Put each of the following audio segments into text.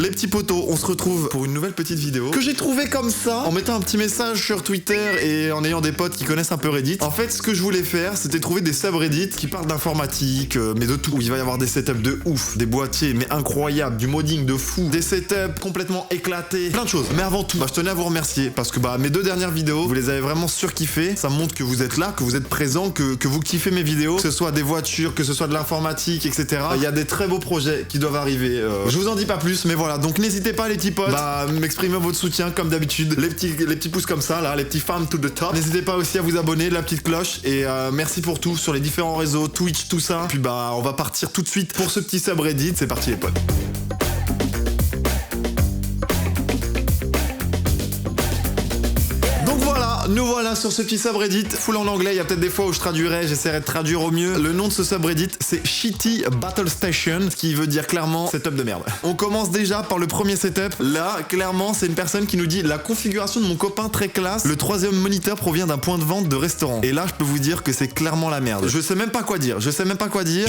les petits potos, on se retrouve pour une nouvelle petite vidéo que j'ai trouvée comme ça, en mettant un petit message sur Twitter et en ayant des potes qui connaissent un peu Reddit. En fait, ce que je voulais faire, c'était trouver des subreddits qui parlent d'informatique, mais de tout. Il va y avoir des setups de ouf, des boîtiers, mais incroyables, du modding de fou, des setups complètement éclatés, plein de choses. Mais avant tout, je tenais à vous remercier parce que mes 2 dernières vidéos, vous les avez vraiment surkiffées. Ça montre que vous êtes là, que vous êtes présents, que vous kiffez mes vidéos, que ce soit des voitures, que ce soit de l'informatique, etc. Il y a des très beaux projets qui doivent arriver. Je vous en dis pas plus, mais voilà. Donc n'hésitez pas les petits potes, m'exprimer votre soutien comme d'habitude. Les petits pouces comme ça, là, les petits fans to the top. N'hésitez pas aussi à vous abonner, la petite cloche. Et merci pour tout sur les différents réseaux, Twitch, tout ça. Puis on va partir tout de suite pour ce petit subreddit. C'est parti les potes. Nous voilà sur ce petit subreddit, full en anglais, il y a peut-être des fois où je traduirai, j'essaierai de traduire au mieux. Le nom de ce subreddit, c'est Shitty Battle Station, ce qui veut dire clairement setup de merde. On commence déjà par le premier setup. Là, clairement, c'est une personne qui nous dit la configuration de mon copain très classe, le 3e moniteur provient d'un point de vente de restaurant. Et là, je peux vous dire que c'est clairement la merde. Je sais même pas quoi dire, Je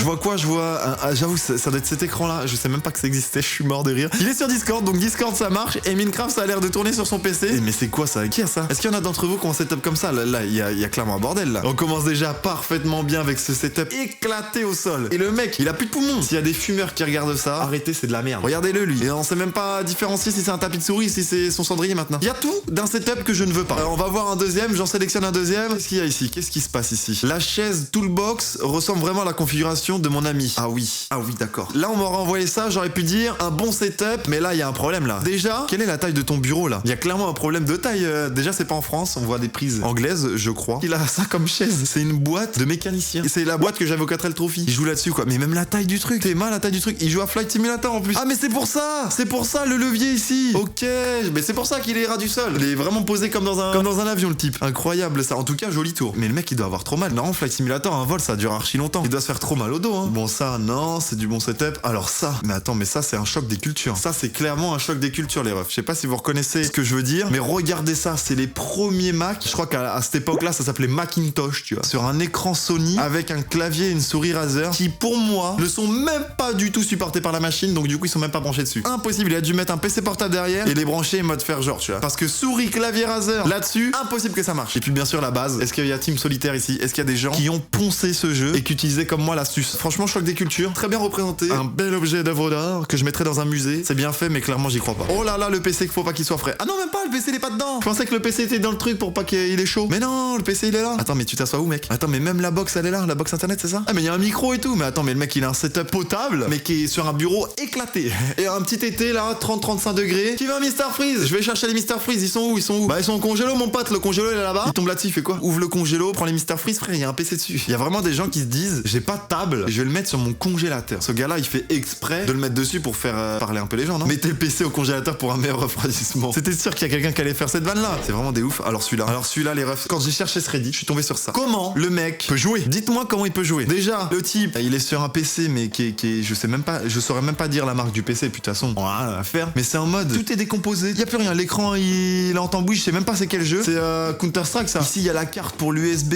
vois quoi? Je vois j'avoue, ça doit être cet écran-là, je sais même pas que ça existait, je suis mort de rire. Il est sur Discord, donc Discord ça marche, et Minecraft ça a l'air de tourner sur son PC. Mais c'est quoi ça? Qui a ça? Est-ce qu'il y en a d'entre vous qui ont un setup comme ça? Là, il y a clairement un bordel là. On commence déjà parfaitement bien avec ce setup éclaté au sol. Et le mec, il a plus de poumons. S'il y a des fumeurs qui regardent ça, arrêtez, c'est de la merde. Regardez-le lui. Et on sait même pas différencier si c'est un tapis de souris, si c'est son cendrier maintenant. Il y a tout d'un setup que je ne veux pas. On va voir un deuxième, j'en sélectionne un deuxième. Qu'est-ce qu'il y a ici? Qu'est-ce qui se passe ici? La chaise Toolbox ressemble vraiment à la configuration de mon ami. Ah oui, d'accord. Là, on m'aurait envoyé ça, j'aurais pu dire un bon setup, mais là, il y a un problème là. Déjà, quelle est la taille de ton bureau là? Il y a clairement un problème de taille. Déjà, c'est pas en France, on voit des prises anglaises, je crois. Il a ça comme chaise. C'est une boîte de mécanicien. Et c'est la boîte que j'avais au 4L Trophy. Il joue là-dessus quoi. Mais même la taille du truc. T'es mal la taille du truc. Il joue à Flight Simulator en plus. Ah mais c'est pour ça. C'est pour ça le levier ici. Ok. Mais c'est pour ça qu'il est ras du sol. Il est vraiment posé comme dans un avion le type. Incroyable ça. En tout cas joli tour. Mais le mec il doit avoir trop mal. Non, Flight Simulator, un vol ça dure archi longtemps. Il doit se faire trop mal au dos hein. Bon ça non, c'est du bon setup. Alors ça. Mais attends, mais ça c'est un choc des cultures. Ça c'est clairement un choc des cultures les refs. Je sais pas si vous reconnaissez ce que je veux dire. Mais regardez ça. C'est les premiers Mac. Je crois qu'à cette époque là ça s'appelait Macintosh, tu vois, sur un écran Sony avec un clavier et une souris Razer qui pour moi ne sont même pas du tout supportés par la machine, donc du coup ils sont même pas branchés dessus. Impossible, il a dû mettre un PC portable derrière et les brancher en mode faire genre, tu vois, parce que souris, clavier Razer là-dessus, impossible que ça marche. Et puis bien sûr la base, est-ce qu'il y a Team Solitaire ici? Est-ce qu'il y a des gens qui ont poncé ce jeu et qui utilisaient comme moi l'astuce? Franchement, choc des cultures, très bien représenté, un bel objet d'œuvre d'art que je mettrais dans un musée. C'est bien fait, mais clairement j'y crois pas. Oh là là, le PC qu'il faut pas qu'il soit frais. Ah non, même pas, le PC il est pas dedans. Je pensais que le PC était dans le truc pour pas qu'il est chaud. Mais non, le PC il est là. Attends, mais tu t'assois où mec? Attends, mais même la box elle est là, la box internet c'est ça? Ah mais il y a un micro et tout. Mais attends, mais le mec il a un setup potable mais qui est sur un bureau éclaté. Et un petit été là, 30-35 degrés. Qui veut un Mr Freeze? Je vais chercher les Mr Freeze, ils sont où? Ils sont au congélo mon pote, le congélo il est là-bas. Il tombe là-dessus, il fait quoi? Ouvre le congélo, prends les Mr Freeze, frère, il y a un PC dessus. Il y a vraiment des gens qui se disent j'ai pas de table, je vais le mettre sur mon congélateur. Ce gars là il fait exprès de le mettre dessus pour faire parler un peu les gens, non? Mettez le PC au congélateur pour un meilleur refroidissement. C'était sûr qu'il y a quelqu'un qui allait faire cette vanne là. C'est vraiment des ouf. Alors celui-là les refs, quand j'ai cherché ce Reddit, je suis tombé sur ça. Comment le mec peut jouer? Dites-moi comment il peut jouer. Déjà, le type, il est sur un PC mais qui est je saurais même pas dire la marque du PC, puis de toute façon, on a rien à faire. Mais c'est en mode, tout est décomposé. Il y a plus rien. L'écran, il est en tambouille, je sais même pas c'est quel jeu. C'est Counter-Strike ça. Ici, il y a la carte pour l'USB.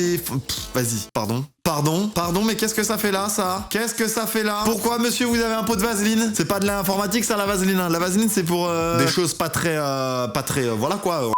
Vas-y, pardon, mais qu'est-ce que ça fait là, ça? Qu'est-ce que ça fait là? Pourquoi, monsieur, vous avez un pot de vaseline? C'est pas de l'informatique, ça, la vaseline. Hein. La vaseline, c'est pour des choses pas très, voilà quoi.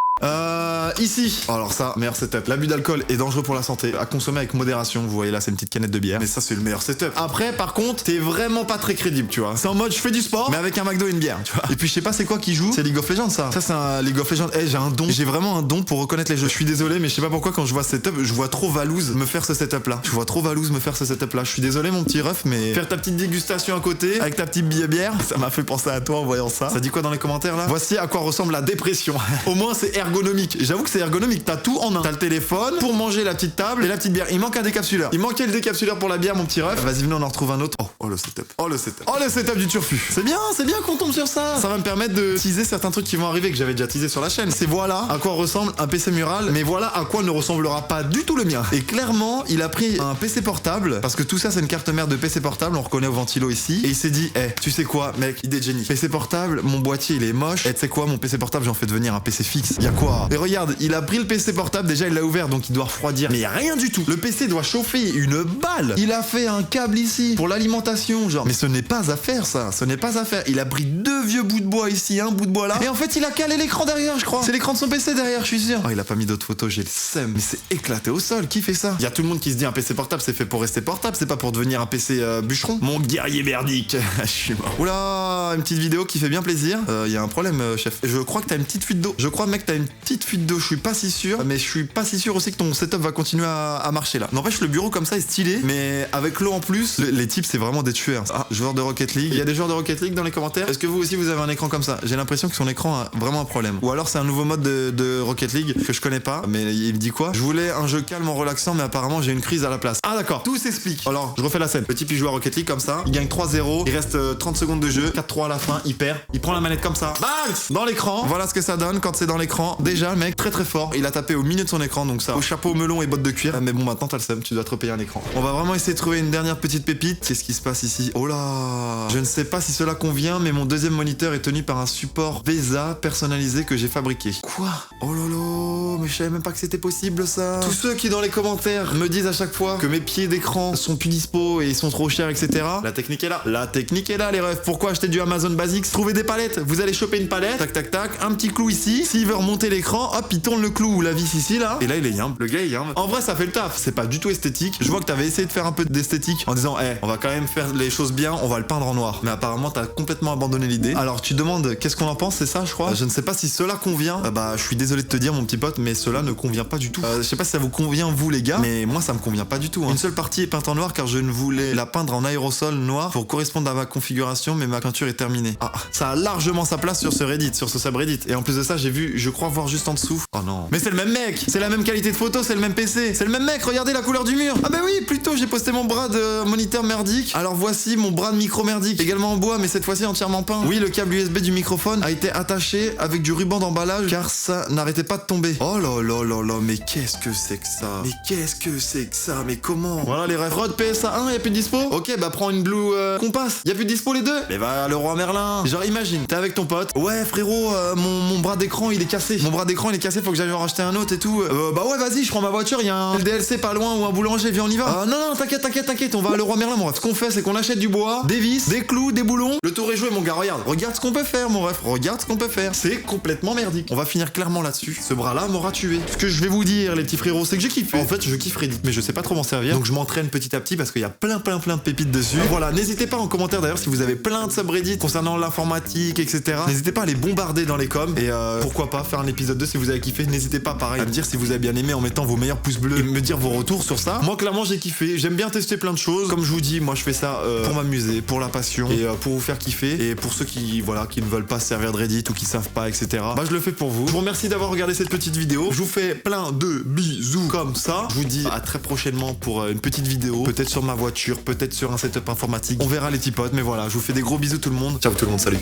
Ici. Alors ça, meilleur setup. L'abus d'alcool est dangereux pour la santé. À consommer avec modération. Vous voyez là, c'est une petite canette de bière. Mais ça, c'est le meilleur setup. Après, par contre, t'es vraiment pas très crédible, tu vois. C'est en mode, je fais du sport, mais avec un McDo et une bière, tu vois. Et puis, je sais pas c'est quoi qui joue. C'est League of Legends, ça. Ça, c'est un League of Legends. J'ai un don. J'ai vraiment un don pour reconnaître les jeux. Je suis désolé, mais je sais pas pourquoi quand je vois ce setup, je vois trop Valouz me faire ce setup là. Je suis désolé, mon petit ref, mais faire ta petite dégustation à côté avec ta petite bière, ça m'a fait penser à toi en voyant ça. Ça dit quoi dans les commentaires là? Voici à quoi ressemble la dépression. Au moins, c'est ergonomique. J'avoue que c'est ergonomique, t'as tout en un. T'as le téléphone pour manger la petite table et la petite bière. Il manque un décapsuleur. Il manquait le décapsuleur pour la bière, mon petit ref. Vas-y, venez, on en retrouve un autre. Oh le setup du turfu. C'est bien qu'on tombe sur ça. Ça va me permettre de teaser certains trucs qui vont arriver que j'avais déjà teasé sur la chaîne. C'est voilà à quoi ressemble un PC mural, mais voilà à quoi ne ressemblera pas du tout le mien. Et clairement, il a pris un PC portable parce que tout ça c'est une carte mère de PC portable, on reconnaît au ventilo ici. Et il s'est dit, tu sais quoi, mec, idée de génie. PC portable, mon boîtier il est moche. Tu sais quoi, mon PC portable j'en fais devenir un PC fixe. Y a quoi. Et regarde, il a pris le PC portable, déjà il l'a ouvert donc il doit refroidir. Mais y a rien du tout. Le PC doit chauffer une balle. Il a fait un câble ici pour l'alimentation, genre. Mais ce n'est pas à faire ça, ce n'est pas à faire. Il a pris 2 vieux bouts de bois ici, un bout de bois là. Et en fait il a calé l'écran derrière, je crois. C'est l'écran de son PC derrière, je suis sûr. Oh, il a pas mis d'autres photos, j'ai le seum. Mais c'est éclaté au sol, qui fait ça? Il y a tout le monde qui se dit un PC portable c'est fait pour rester portable, c'est pas pour devenir un PC bûcheron. Mon guerrier merdique. Je suis mort. Oula, une petite vidéo qui fait bien plaisir. Il y a un problème, chef. Je crois que t'as une petite fuite d'eau. Je crois, mec, t'as une petite fuite d'eau. Je suis pas si sûr. Mais je suis pas si sûr aussi que ton setup va continuer à marcher là. N'empêche, le bureau comme ça est stylé. Mais avec l'eau en plus, les types, c'est vraiment des tueurs. Ah, joueur de Rocket League. Il y a des joueurs de Rocket League dans les commentaires. Est-ce que vous aussi, vous avez un écran comme ça? J'ai l'impression que son écran a vraiment un problème. Ou alors, c'est un nouveau mode de Rocket League que je connais pas. Mais il me dit quoi? Je voulais un jeu calme en relaxant, mais apparemment, j'ai une crise à la place. Ah, d'accord. Tout s'explique. Alors, je refais la scène. Le type, il joue à Rocket League comme ça. Il gagne 3-0. Il reste 30 secondes de jeu. 4-3 à la fin. Il perd. Il prend la manette comme ça. Bang! Dans l'écran. Voilà ce que ça donne quand c'est dans l'écran. Déjà, le mec, très très fort. Il a tapé au milieu de son écran. Donc ça, au chapeau melon et bottes de cuir. Mais bon, maintenant, t'as le seum. Tu dois te repayer un écran. On va vraiment essayer de trouver une dernière petite pépite. Qu'est-ce qui se passe ici? Oh là! Je ne sais pas si cela convient, mais mon deuxième moniteur est tenu par un support VESA personnalisé que j'ai fabriqué. Quoi? Oh lolo! Mais je savais même pas que c'était possible ça. Tous ceux qui dans les commentaires me disent à chaque fois que mes pieds d'écran sont plus dispo et ils sont trop chers, etc. La technique est là. La technique est là, les refs. Pourquoi acheter du Amazon Basics? Trouvez des palettes. Vous allez choper une palette. Tac, tac, tac. Un petit clou ici. S'il veut remonter l'écran, hop, il tourne le clou ou la vis ici, là. Et là, il est yambe. Le gars, il est yambe. En vrai, ça fait le taf. C'est pas du tout esthétique. Je vois que t'avais essayé de faire un peu d'esthétique en disant, on va quand même faire les choses bien, on va le peindre en noir. Mais apparemment, t'as complètement abandonné l'idée. Alors, tu demandes qu'est-ce qu'on en pense, c'est ça, je crois. Je ne sais pas si cela convient. Bah, je suis désolé de te dire, mon petit pote, mais cela ne convient pas du tout. Je sais pas si ça vous convient, vous, les gars, mais moi, ça me convient pas du tout. Une seule partie est peinte en noir car je ne voulais la peindre en aérosol noir pour correspondre à ma configuration, mais ma peinture est terminée. Ah, ça a largement sa place sur ce Reddit, sur ce subreddit. Et en plus de ça, j'ai vu, je crois voir juste en dessous. Oh non. Mais c'est le même mec, c'est la même qualité de photo, c'est le même PC, c'est le même mec, regardez la couleur du mur. Ah bah oui, plutôt j'ai posté mon bras de moniteur merdique. Alors voici mon bras de micro merdique, également en bois, mais cette fois-ci entièrement peint. Oui, le câble USB du microphone a été attaché avec du ruban d'emballage car ça n'arrêtait pas de tomber. Oh là là là là, mais qu'est-ce que c'est que ça? Mais qu'est-ce que c'est que ça? Mais comment? Voilà les refs. Rod PSA 1, y'a plus de dispo? Ok, bah prends une Blue Compass. Y'a plus de dispo les deux? Mais va le roi Merlin. Genre imagine, t'es avec ton pote. Ouais frérot, mon bras d'écran il est cassé. Mon bras d'écran il est cassé, faut que j'aille en racheter un autre et tout. Bah ouais vas-y, je prends ma voiture, y'a un DLC pas loin ou un boulanger, viens on y va. Non, t'inquiète, on va à le roi Merlin mon ref. Ce qu'on fait c'est qu'on achète du bois, des vis, des clous, des boulons. Le tour est joué mon gars, regarde ce qu'on peut faire mon ref. Regarde ce qu'on peut faire. C'est complètement merdique. On va finir clairement là-dessus. Ce bras là m'aura tué. Ce que je vais vous dire les petits frérots, c'est que j'ai kiffé. En fait je kiffe Reddit, mais je sais pas trop m'en servir. Donc je m'entraîne petit à petit parce qu'il y a plein de pépites dessus. Voilà, n'hésitez pas en commentaire d'ailleurs si vous avez plein de subreddits concernant l'informatique, etc. N'hésitez pas à les bombarder dans les coms. Et pourquoi pas faire un épisode 2 si vous avez kiffé. N'hésitez pas pareil à me dire si vous avez bien aimé en mettant vos meilleurs pouces bleus et me dire vos retours sur ça. Moi clairement j'ai kiffé. J'aime bien tester plein de choses. Comme je vous dis, moi je fais ça pour m'amuser, pour la passion et pour vous faire kiffer. Et pour ceux qui ne veulent pas se servir de Reddit ou qui savent pas, etc. Bah je le fais pour vous. Je vous remercie d'avoir regardé cette petite vidéo. Je vous fais plein de bisous comme ça. Je vous dis à très prochainement pour une petite vidéo. Peut-être sur ma voiture, peut-être sur un setup informatique. On verra les petits potes, mais voilà, je vous fais des gros bisous tout le monde. Ciao tout le monde, salut.